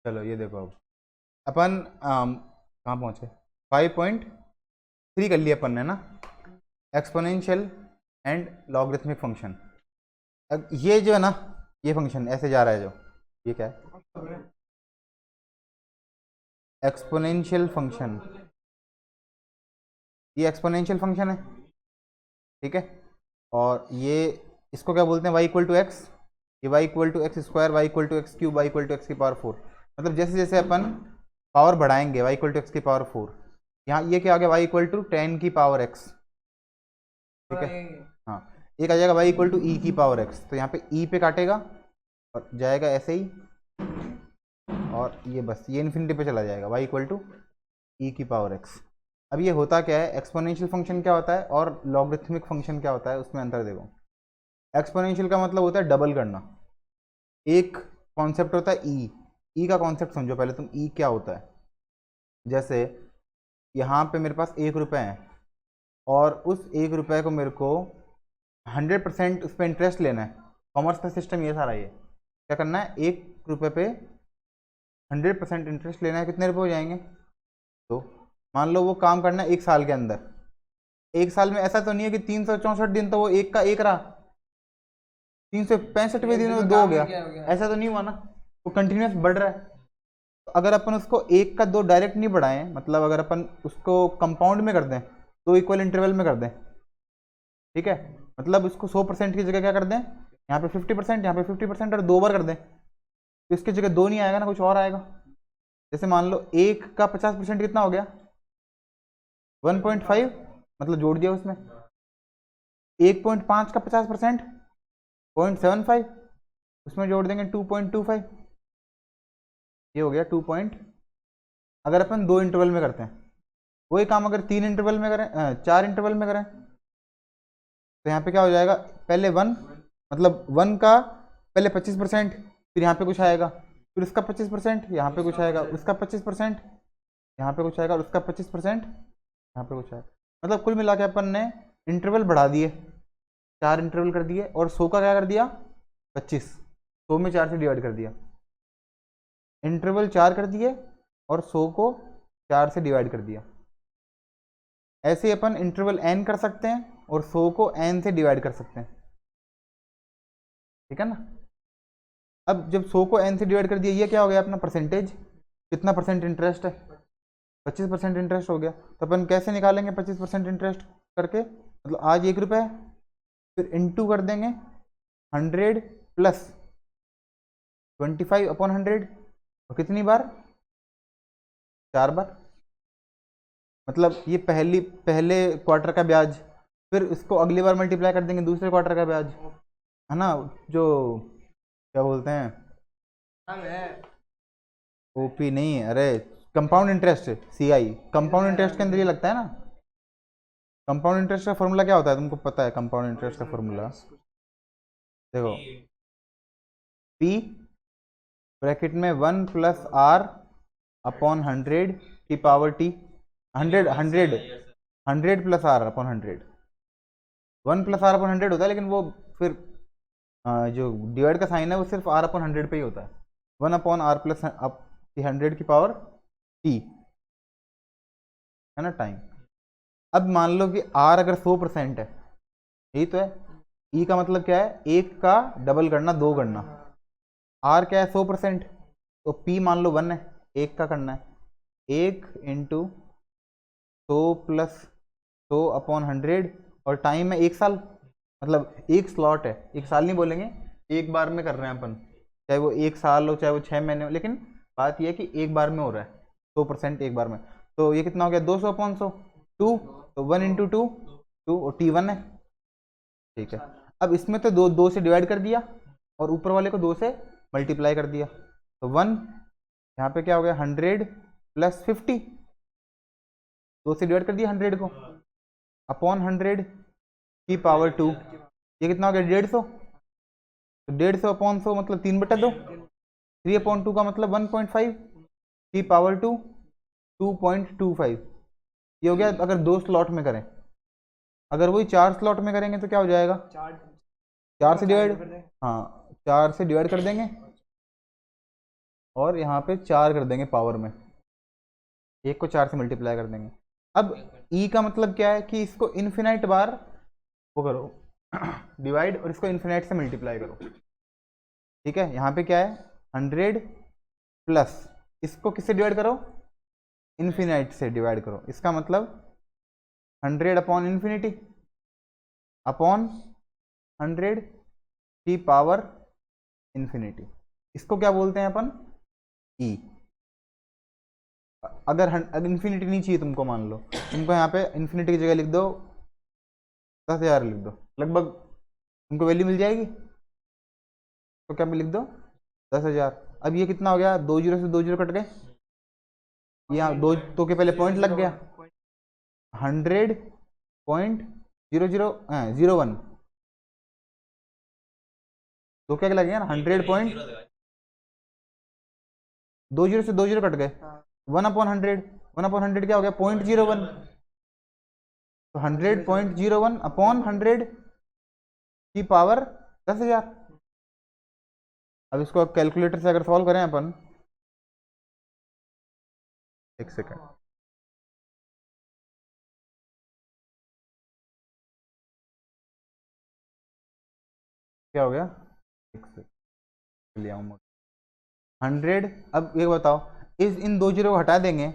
चलो ये देखो, अब अपन कहाँ पहुँचे, 5.3 कर लिया अपन ने ना, एक्सपोनेंशियल एंड लॉगरिथमिक फंक्शन। अब ये जो है ना, ये फंक्शन ऐसे जा रहा है जो, ये क्या है, एक्सपोनेंशियल फंक्शन, ये एक्सपोनेंशियल फंक्शन है, ठीक है। और ये इसको क्या बोलते हैं, y इक्वल टू एक्स, ये y equal to x square, y equal to x cube, y equal to x की पावर 4। मतलब जैसे जैसे अपन पावर बढ़ाएंगे y इक्वल टू एक्स की पावर 4, यहाँ ये क्या आ गया, y इक्वल टू 10 की पावर x, ठीक है। हाँ, एक आ जाएगा y इक्वल टू ई की पावर x, तो यहाँ पे e पे काटेगा और जाएगा ऐसे ही, और ये बस ये इन्फिनिटी पे चला जाएगा, y इक्वल टू ई की पावर x। अब ये होता क्या है, एक्सपोनेंशियल फंक्शन क्या होता है और लॉगरिथमिक फंक्शन क्या होता है, उसमें अंतर देखो। एक्सपोनेंशियल का मतलब होता है डबल करना, एक कॉन्सेप्ट होता है ई का कॉन्सेप्ट समझो पहले तुम, ई क्या होता है। जैसे यहाँ पे मेरे पास 1 रुपये है, और उस 1 रुपये को मेरे को 100% उस पर इंटरेस्ट लेना है। कॉमर्स का सिस्टम ये सारा, ये क्या करना है, 1 रुपये पे 100% इंटरेस्ट लेना है, कितने रुपये हो जाएंगे। तो मान लो वो काम करना है 1 साल के अंदर, 1 साल में ऐसा तो नहीं है कि 364 दिन तो वो एक का एक रहा, 365वें दिन में 2 हो गया, ऐसा तो नहीं हुआ ना, वो कंटिन्यूस बढ़ रहा है। तो अगर अपन उसको 1 का 2 डायरेक्ट नहीं बढ़ाएं, मतलब अगर अपन उसको कंपाउंड में कर दें, 2 इक्वल इंटरवल में कर दें, ठीक है, मतलब उसको 100% की जगह क्या कर दें, यहाँ पे 50%, यहाँ पे 50% और 2 बार कर दें, तो इसकी जगह 2 नहीं आएगा ना, कुछ और आएगा। जैसे मान लो 1 का 50% कितना हो गया, 1.5, मतलब जोड़ दिया उसमें। 1.5 का 50% 0.75, उसमें जोड़ देंगे 2.25, ये हो गया 2 पॉइंट। अगर अपन 2 इंटरवल में करते हैं, वही काम अगर 3 इंटरवल में करें, 4 इंटरवल में करें, तो यहाँ पे क्या हो जाएगा, पहले 1, मतलब 1 का पहले 25%, फिर यहाँ पे कुछ आएगा, फिर उसका 25%, यहाँ पे कुछ आएगा, उसका 25%, यहाँ पे कुछ आएगा, और उसका 25% यहाँ पे कुछ आएगा। मतलब कुल मिला के अपन ने इंटरवल बढ़ा दिए, 4 इंटरवल कर दिए, और 100 का क्या कर दिया, 25, 100 में 4 से डिवाइड कर दिया, इंटरवल 4 कर दिए और 100 को 4 से डिवाइड कर दिया। ऐसे अपन इंटरवल n कर सकते हैं और 100 को n से डिवाइड कर सकते हैं, ठीक है ना। अब जब 100 को n से डिवाइड कर दिया, ये क्या हो गया अपना परसेंटेज, कितना परसेंट इंटरेस्ट है, 25% इंटरेस्ट हो गया। तो अपन कैसे निकालेंगे 25% इंटरेस्ट करके, मतलब आज 1 रुपये, फिर इंटू कर देंगे 100 प्लस 25/100, और कितनी बार, 4 बार। मतलब ये पहले क्वार्टर का ब्याज, फिर इसको अगली बार मल्टीप्लाई कर देंगे दूसरे क्वार्टर का ब्याज, है ना, जो क्या बोलते हैं, ओपी नहीं, अरे compound interest, CI, compound interest के अंदर ये लगता है ना। कंपाउंड इंटरेस्ट का फॉर्मूला क्या होता है, तुमको पता है कंपाउंड इंटरेस्ट का फॉर्मूला, देखो, पी ब्रैकेट में 1 प्लस आर अपॉन 100 की power t, 100 plus r upon 100, 1 plus r upon 100 होता है, लेकिन वो फिर जो डिवाइड का साइन है वो सिर्फ आर अपॉन 100 पे ही होता है, 1 अपॉन आर प्लस 100 की पावर टी, है ना, टाइम। अब मान लो कि आर अगर 100% है, यही तो है, ई का मतलब क्या है, 1 का डबल करना, 2 करना, आर क्या है 100%, तो पी मान लो 1 है, 1 का करना है, 1 इंटू 100 प्लस 100 अपॉन 100, और टाइम है 1 साल, मतलब 1 स्लॉट है, 1 साल नहीं बोलेंगे, एक बार में कर रहे हैं अपन, चाहे वो 1 साल हो चाहे वो 6 महीने हो, लेकिन बात यह है कि एक बार में हो रहा है 100% एक बार में। तो ये कितना हो गया, 200 अपॉन 100, 2, तो 1 इंटू 2, 2, और T1 है, ठीक है। अब इसमें तो 2 से डिवाइड कर दिया, और ऊपर वाले को 2 से मल्टीप्लाई कर दिया, तो 1, यहाँ पे क्या हो गया, 100 प्लस 50, 2 से डिवाइड कर दिया 100 को, अपॉन 100 की पावर 2, ये कितना हो गया, 150, तो 150 अपॉन 100 मतलब 3/2, 3/2 का मतलब 1.5 की पावर 2, 2.25, ये हो गया अगर 2 स्लॉट में करें। अगर वही 4 स्लॉट में करेंगे तो क्या हो जाएगा, 4 से डिवाइड, हाँ 4 से डिवाइड कर देंगे, और यहाँ पे 4 कर देंगे पावर में, 1 को 4 से मल्टीप्लाई कर देंगे। अब ई का मतलब क्या है कि इसको इन्फिनाइट बार वो करो डिवाइड, और इसको इन्फिनाइट से मल्टीप्लाई करो। ठीक है, यहाँ पे क्या है 100 प्लस इसको किससे डिवाइड करो, इन्फिनाइट से डिवाइड करो। इसका मतलब 100 अपॉन इन्फिनिटी अपॉन 100 की पावर इन्फिनिटी। इसको क्या बोलते हैं अपन, ई। अगर इन्फिनिटी नहीं चाहिए तुमको, मान लो तुमको यहाँ पे इन्फिनिटी की जगह लिख दो 10,000 लिख दो, लगभग तुमको वैल्यू मिल जाएगी। तो क्या लिख दो 10,000। अब ये कितना हो गया, 2 जीरो से 2 जीरो कट गए, यहाँ 2 तो के पहले पॉइंट लग गया, 100.0001। तो क्या लगेगा ना 100.2 जीरो से 2 जीरो कट गए, 1/100, 1/100 क्या हो गया 0.01। तो 100.01 अपॉन 100 की पावर 10,000। अब इसको कैलकुलेटर से अगर सॉल्व करें अपन, एक सेकेंड, क्या हो गया, एक सेकेंड ले आऊँ 100। अब ये बताओ, इन 2 जीरो को हटा देंगे,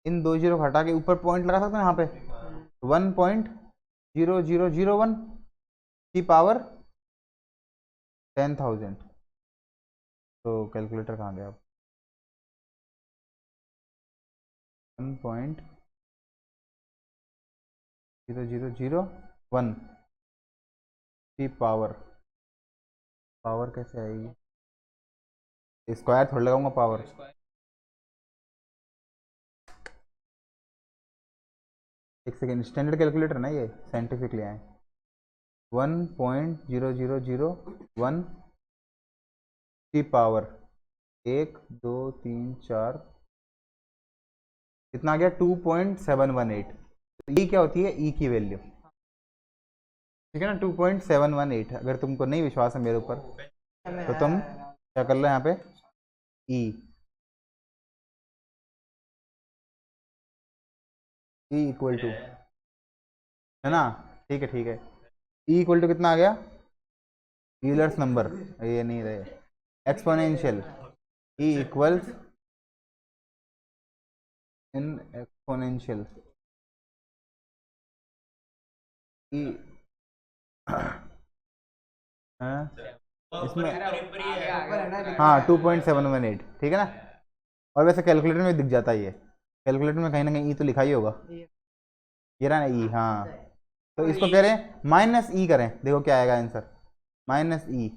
इन 2 जीरो को हटा के ऊपर पॉइंट लगा सकते हैं यहाँ पे 1.0001 की पावर 10,000। तो कैलकुलेटर कहाँ गया, 1.0001 की पावर कैसे आएगी, स्क्वायर थोड़ा लगाऊंगा पावर, एक सेकेंड, स्टैंडर्ड कैलकुलेटर ना ये, साइंटिफिक ले आए। 1.0001 की पावर 1 2 3 4 कितना आ गया 2.718। तो ये क्या होती है ई की वैल्यू, ठीक है ना 2.718। अगर तुमको नहीं विश्वास है मेरे ऊपर तो तुम क्या कर लो यहाँ पे ई इक्वल टू, है ना, ठीक है ठीक है, ई इक्वल टू कितना आ गया, यूलर्स नंबर, ये नहीं रहे, exponential e equals in exponential e इसमें हाँ 2.718, ठीक है ना। और वैसे कैलकुलेटर में दिख जाता है, ये कैलकुलेटर में कहीं ना कहीं ई तो लिखा ही होगा, ये रहा ना ई, हाँ। तो इसको कह रहे हैं माइनस ई करें, देखो क्या आएगा आंसर, माइनस ई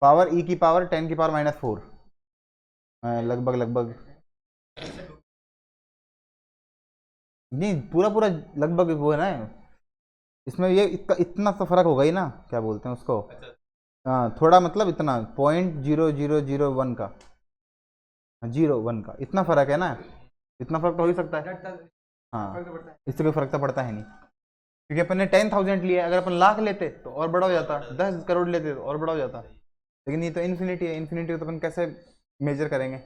पावर ई की पावर 10 की पावर -4, लगभग लगभग नहीं, पूरा पूरा लगभग वो है ना, इसमें ये इतना सा फर्क होगा ही ना, क्या बोलते हैं उसको, हाँ थोड़ा मतलब इतना 0.0001 का, 0.1 का इतना फर्क है ना, इतना फर्क तो हो ही सकता है। हाँ इससे कोई फर्क तो पड़ता है नहीं, क्योंकि अपन ने 10,000 लिया, अगर अपन लाख लेते तो और बड़ा हो जाता, 10 करोड़ लेते तो और बड़ा हो जाता, लेकिन ये तो इन्फिनिटी है, इन्फिनिटी तो अपन कैसे मेजर करेंगे।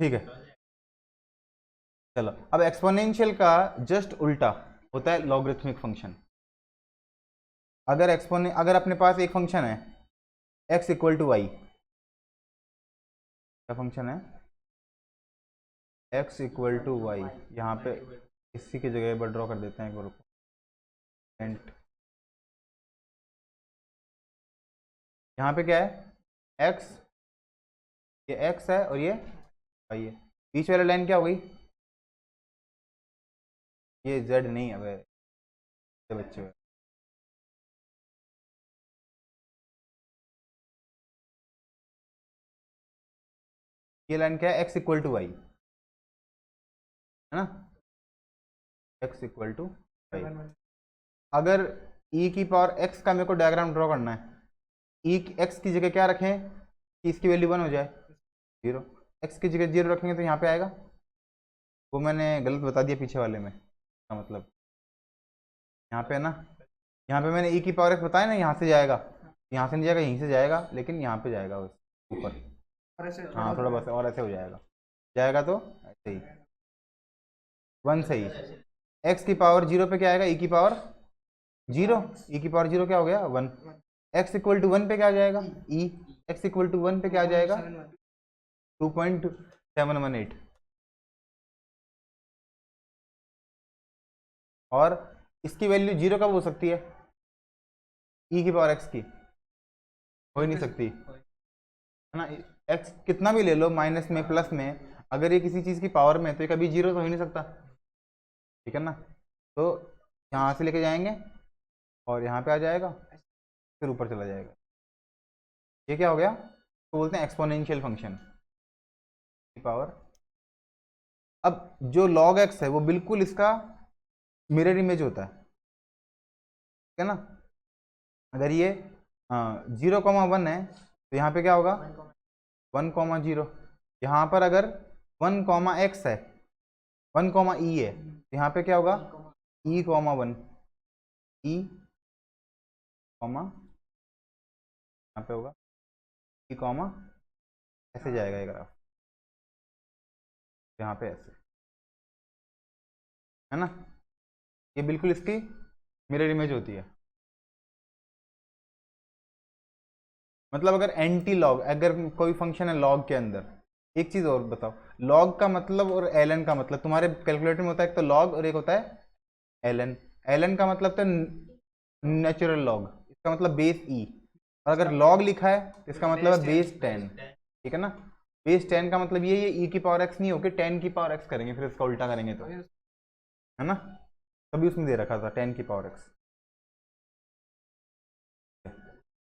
ठीक है चलो, अब एक्सपोनेंशियल का जस्ट उल्टा होता है लॉगरिथमिक फंक्शन। अगर अपने पास एक फंक्शन है x इक्वल टू वाई, क्या फंक्शन है x इक्वल टू वाई, यहाँ पे इसी की जगह पर ड्रॉ कर देते हैं एक बार, यहाँ पे क्या है x, ये x है और ये y है, बीच वाली लाइन क्या हो गई, ये z नहीं है बच्चे, ये लाइन क्या है x इक्वल टू वाई, है ना, x इक्वल टू वाई। अगर e की पावर x का मेरे को डायग्राम ड्रॉ करना है, e x की जगह क्या रखें कि इसकी वैल्यू 1 हो जाए, 0, x की जगह 0 रखेंगे तो यहाँ पे आएगा, वो मैंने गलत बता दिया पीछे वाले में, का मतलब यहाँ पे है ना, यहाँ पे मैंने e की पावर x बताया ना, यहाँ से जाएगा, यहाँ से नहीं जाएगा, यहीं से जाएगा, लेकिन यहाँ पे जाएगा ऊपर। हाँ थोड़ा बस और ऐसे हो जाएगा, जाएगा तो ऐसे ही 1 सही। एक्स की पावर 0 पे क्या आएगा, ई की पावर 0, ई की पावर 0 क्या हो गया 1। एक्स इक्वल टू 1 पे क्या आ जाएगा ई, एक्स इक्वल टू 1 पे क्या आ जाएगा 2.718। और इसकी वैल्यू 0 कब हो सकती है, ई की पावर एक्स की हो ही नहीं सकती है ना। एक्स कितना भी ले लो, माइनस में प्लस में, अगर ये किसी चीज़ की पावर में है तो ये कभी 0 तो हो ही नहीं सकता, ठीक है ना। तो यहाँ से लेके जाएंगे और यहाँ पे आ जाएगा, फिर ऊपर चला जाएगा। ये क्या हो गया, तो बोलते हैं एक्सपोनेंशियल फंक्शन की पावर। अब जो log x है वो बिल्कुल इसका मिरर इमेज होता है, ठीक है ना। अगर ये 0,1 है तो यहाँ पे क्या होगा 1,0। यहाँ पर अगर 1,x है, 1,e है तो यहाँ पे क्या होगा e,1, e, यहाँ पे होगा e, ऐसे जाएगा ये ग्राफ, यहाँ पे ऐसे, है ना। ये बिल्कुल इसकी मिरर इमेज होती है। मतलब अगर एंटी लॉग, अगर कोई फंक्शन है लॉग के अंदर, एक चीज और बताओ, लॉग का मतलब और एलन का मतलब तुम्हारे कैलकुलेटर में होता है, एक तो लॉग और एक होता है एलन। एलन का मतलब तो नेचुरल लॉग, इसका मतलब बेस ई, और अगर लॉग लिखा है तो इसका मतलब है बेस 10, ठीक है ना। बेस 10 का मतलब ये ई की पावर एक्स नहीं होकर 10 की पावर एक्स करेंगे, फिर इसका उल्टा करेंगे तो, है ना। तभी उसमें दे रखा था 10 की पावर एक्स।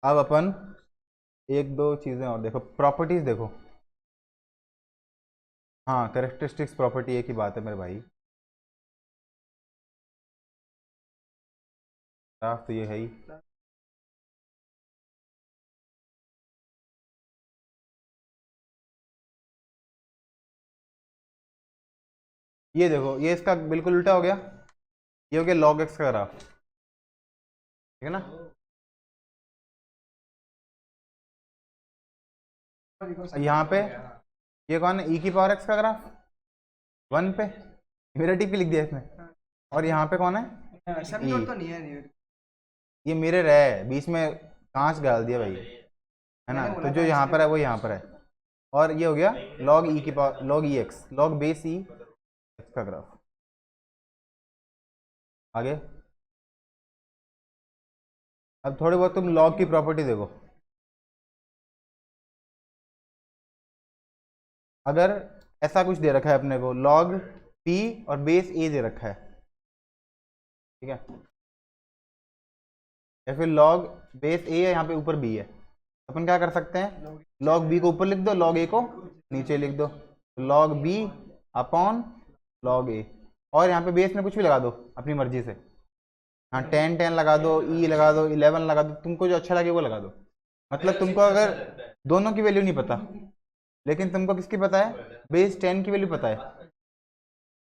अब अपन एक दो चीजें और देखो, प्रॉपर्टीज देखो। हाँ कैरेक्टरिस्टिक्स प्रॉपर्टी एक ही बात है मेरे भाई, ग्राफ तो ये है ही। ये देखो, ये इसका बिल्कुल उल्टा हो गया, ये हो गया log x का ग्राफ, ठीक है ना। यहाँ पे ये कौन है, e की पावर x का ग्राफ 1 पे, मेरा टीपी लिख दिया इसमें। और यहाँ पे कौन है e, तो नहीं है, ये मिरर है, बीच में कांच डाल दिया भाई, है ना। तो जो यहाँ पर है वो यहाँ पर है, और ये हो गया log e की power, log e x, log base e x का ग्राफ। आगे अब थोड़े बहुत तुम log की प्रॉपर्टी देखो। अगर ऐसा कुछ दे रखा है अपने को, log p और बेस a दे रखा है, ठीक है, या फिर log बेस a है, यहाँ पे ऊपर b है, तो अपन क्या कर सकते हैं, log b को ऊपर लिख दो, log a को नीचे लिख दो, log b upon log a, और यहाँ पे बेस में कुछ भी लगा दो अपनी मर्जी से, हाँ 10 लगा दो, e लगा दो, 11 लगा दो, तुमको जो अच्छा लगे वो लगा दो। मतलब तुमको अगर दोनों की वैल्यू नहीं पता, लेकिन तुमको किसकी पता है, बेस 10 की वैल्यू पता है,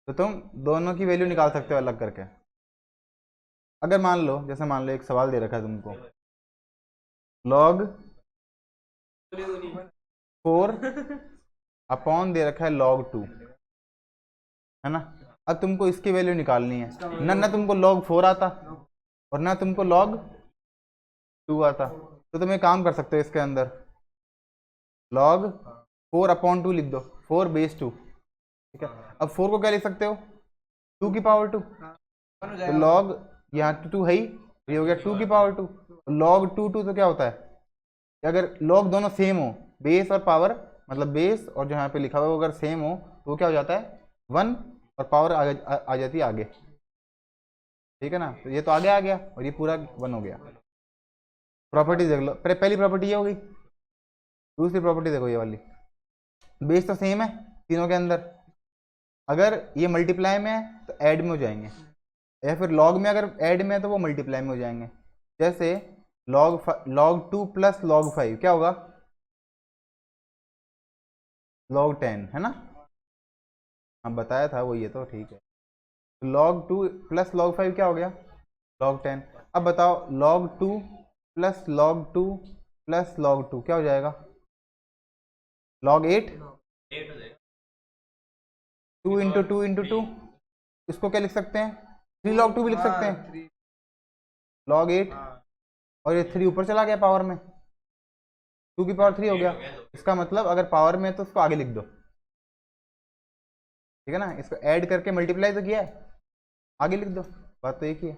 तो तुम दोनों की वैल्यू निकाल सकते हो अलग करके। अगर मान लो, जैसे मान लो एक सवाल दे रखा है तुमको, log 4 अपॉन दे रखा है log 2, है ना। अब तुमको इसकी वैल्यू निकालनी है, ना तुमको log 4 आता और ना तुमको log 2 आता, तो तुम एक काम कर सकते हो, इसके अंदर log 4 अपॉन 2 लिख दो, 4 बेस 2, ठीक है। अब 4 को क्या लिख सकते हो, 2 की पावर 2, तो log यहाँ 2 है ही, ये हो गया 2 की पावर 2, log 2 तो क्या होता है कि अगर log दोनों सेम हो, बेस और पावर, मतलब बेस और जो यहाँ पे लिखा हुआ है वो अगर सेम हो तो वो क्या हो जाता है 1, और पावर आ जाती है आगे, ठीक है ना। तो ये तो आगे आ गया और ये पूरा 1 हो गया। प्रॉपर्टी देख लो, पहली प्रॉपर्टी ये होगी, दूसरी प्रॉपर्टी देखो ये वाली, बेस तो सेम है तीनों के अंदर, अगर ये मल्टीप्लाई में है तो ऐड में हो जाएंगे, या फिर लॉग में अगर ऐड में है तो वो मल्टीप्लाई में हो जाएंगे। जैसे log 2 प्लस log 5 क्या होगा, log 10, है ना। हम बताया था वो, ये तो ठीक है। log 2 प्लस log 5 क्या हो गया, log 10। अब बताओ log 2 plus log 2 plus log 2 क्या हो जाएगा? लॉग 8 2 इंटू 2 इंटू 2, इसको क्या लिख सकते हैं? 3 लॉग 2 भी लिख सकते हैं, लॉग 8, और ये 3 ऊपर चला गया पावर में, 2 की पावर 3 हो गया। इसका मतलब अगर पावर में है तो उसको आगे लिख दो, ठीक है ना। इसको ऐड करके मल्टीप्लाई तो किया है, आगे लिख दो, बात तो एक ही है,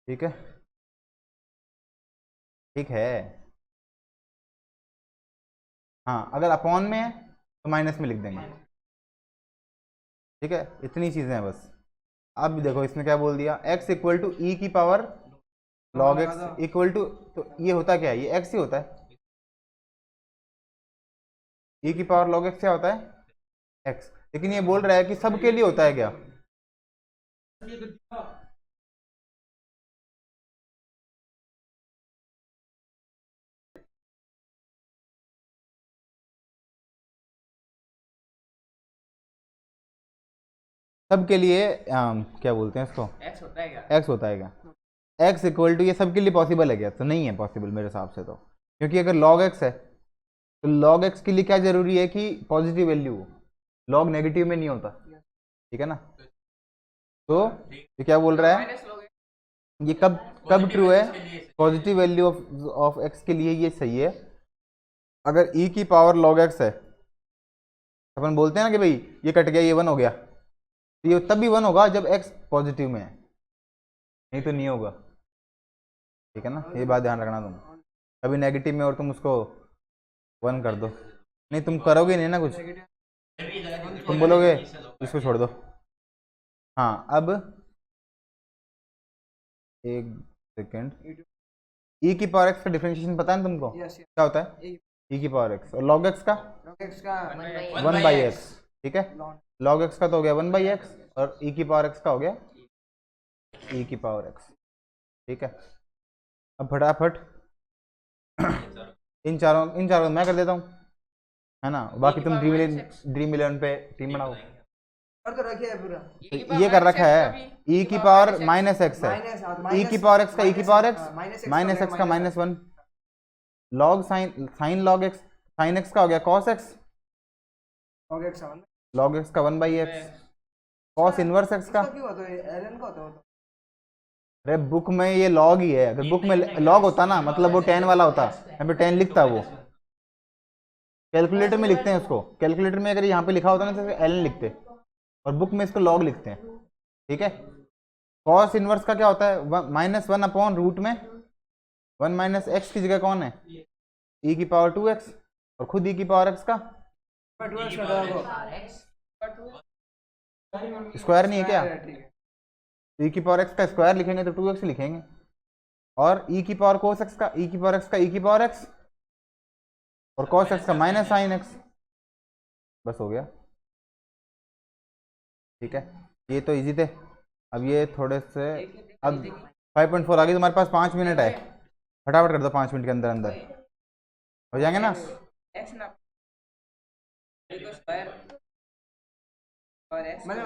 ठीक है। ठीक है, हाँ अगर अपॉन में है तो माइनस में लिख देंगे, ठीक है। इतनी चीजें हैं बस। अब देखो इसने क्या बोल दिया, x इक्वल टू ई की power log x equal to, तो ये होता क्या है? ये x ही होता है। ई की पावर लॉग x क्या होता है? x। लेकिन ये बोल रहा है कि सबके लिए होता है क्या? सबके लिए क्या बोलते हैं इसको? x होता है क्या? x होता है क्या? x इक्वल टू, ये सबके लिए पॉसिबल है क्या? तो नहीं है पॉसिबल मेरे हिसाब से तो, क्योंकि अगर log x है तो log x के लिए क्या जरूरी है कि पॉजिटिव वैल्यू हो, log नेगेटिव में नहीं होता, ठीक है ना। तो ये क्या बोल रहा है, ये कब कब ट्रू है? पॉजिटिव वैल्यू ऑफ x के लिए ये सही है। अगर e की पावर log x है, अपन बोलते हैं ना कि भाई ये कट गया, ये 1 हो गया, तो ये तब भी 1 होगा जब x पॉजिटिव में है, नहीं तो नहीं होगा, ठीक है ना। ये बात ध्यान रखना तुम, कभी नेगेटिव में और तुम उसको 1 कर दो, नहीं तुम करोगे नहीं ना कुछ, तुम बोलोगे इसको छोड़ दो। हाँ अब एक सेकेंड, ई की पावर एक्स का डिफरेंशिएशन पता है तुमको? क्या होता है ई की पावर एक्स, और लॉग एक्स का 1/x, ठीक है। लॉग एक्स का तो हो गया 1/x, और ई की पावर एक्स का हो गया ई की पावर एक्स, ठीक है। अब फटाफट इन चारों मैं कर देता हूँ, है ना। बाकी तुम ड्रीम इलेवन पे टीम बनाओ, तो रखिए पूरा, तो ये कर रखा है ई की पावर माइनस एक्स है, ई की पावर एक्स का ई की पावर एक्स माइनस एक्स का -1, log sign log x, sine x का हो गया कॉस एक्स, लॉग एक्स का 1/x, कॉस इनवर्स एक्स का। क्यों होता है एलन का होता है? अरे बुक में ये लॉग ही है, अगर बुक में लॉग होता ना मतलब वो 10 वाला होता, यहाँ पे 10 लिखता वो, कैलकुलेटर में लिखते हैं उसको, कैलकुलेटर में अगर यहाँ पे लिखा होता ना तो एलन लिखते, और बुक में इसको लॉग लिखते हैं, ठीक है। कॉस इनवर्स का क्या होता है? -1/रूट में 1 - x की जगह कौन है? e की पावर 2x, और खुद e की पावर x का स्क्वायर नहीं है क्या? e की पावर x का स्क्वायर लिखेंगे तो 2x लिखेंगे, और e की पावर cos x का e की पावर x का e की पावर x, और cos x का माइनस साइन x, बस हो गया, ठीक है। ये तो इजी थे। अब ये थोड़े से, अब 5.4 आ गई, तुम्हारे पास 5 मिनट है, फटाफट कर दो 5 मिनट के अंदर अंदर हो जाएंगे ना। मैंने